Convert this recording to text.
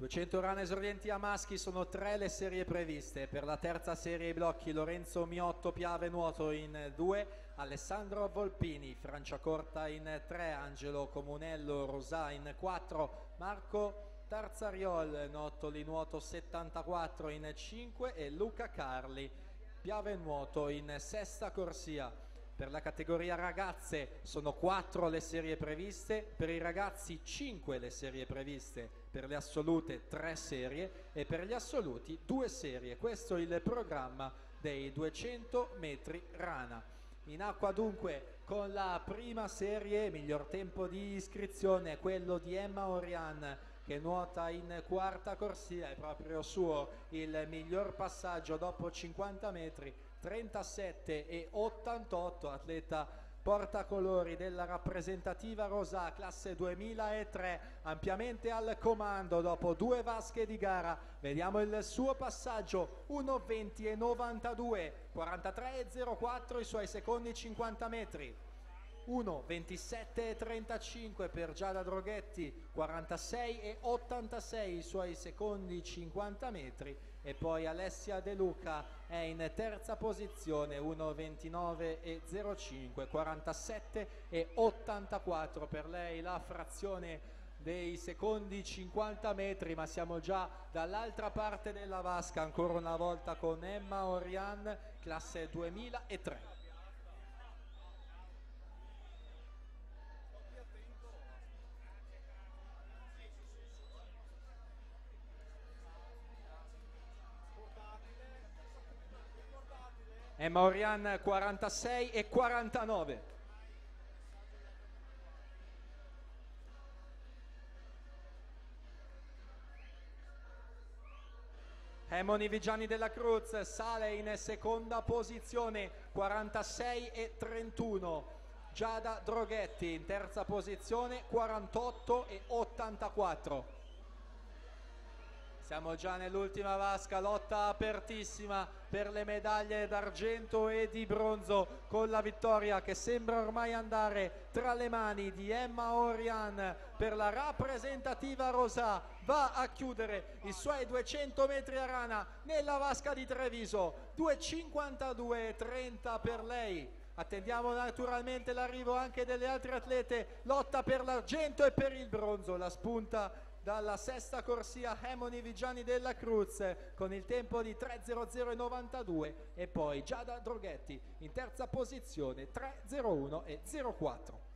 200 rane esordienti a maschi, sono 3 le serie previste. Per la terza serie i blocchi Lorenzo Miotto Piave Nuoto in 2, Alessandro Volpini, Franciacorta in 3, Angelo Comunello Rosà in 4, Marco Tarzariol Nottoli Nuoto 74 in 5 e Luca Carli Piave Nuoto in sesta corsia. Per la categoria ragazze sono 4 le serie previste, per i ragazzi 5 le serie previste, per le assolute 3 serie e per gli assoluti 2 serie. Questo è il programma dei 200 metri rana. In acqua dunque con la prima serie, miglior tempo di iscrizione è quello di Emma Orian che nuota in quarta corsia, è proprio suo il miglior passaggio dopo 50 metri, 37 e 88, atleta portacolori della rappresentativa Rosà, classe 2003, ampiamente al comando dopo 2 vasche di gara. Vediamo il suo passaggio, 1:20 e 92, 43 e 04 i suoi secondi 50 metri. 1:27 e 35 per Giada Droghetti, 46 e 86 i suoi secondi 50 metri e poi Alessia De Luca è in terza posizione, 1:29 e 05, 47 e 84 per lei la frazione dei secondi 50 metri, ma siamo già dall'altra parte della vasca ancora una volta con Emma Orian, classe 2003. Emma Orian 46 e 49. Emoni Vigiani della Cruz sale in seconda posizione, 46 e 31. Giada Droghetti in terza posizione, 48 e 84. Siamo già nell'ultima vasca, lotta apertissima per le medaglie d'argento e di bronzo, con la vittoria che sembra ormai andare tra le mani di Emma Orian per la rappresentativa Rosà. Va a chiudere i suoi 200 metri a rana nella vasca di Treviso, 2:52,30 per lei. Attendiamo naturalmente l'arrivo anche delle altre atlete, lotta per l'argento e per il bronzo. La spunta dalla sesta corsia Emoni Vigiani della Cruz con il tempo di 3:00,92 e poi Giada Droghetti in terza posizione 3:01,04.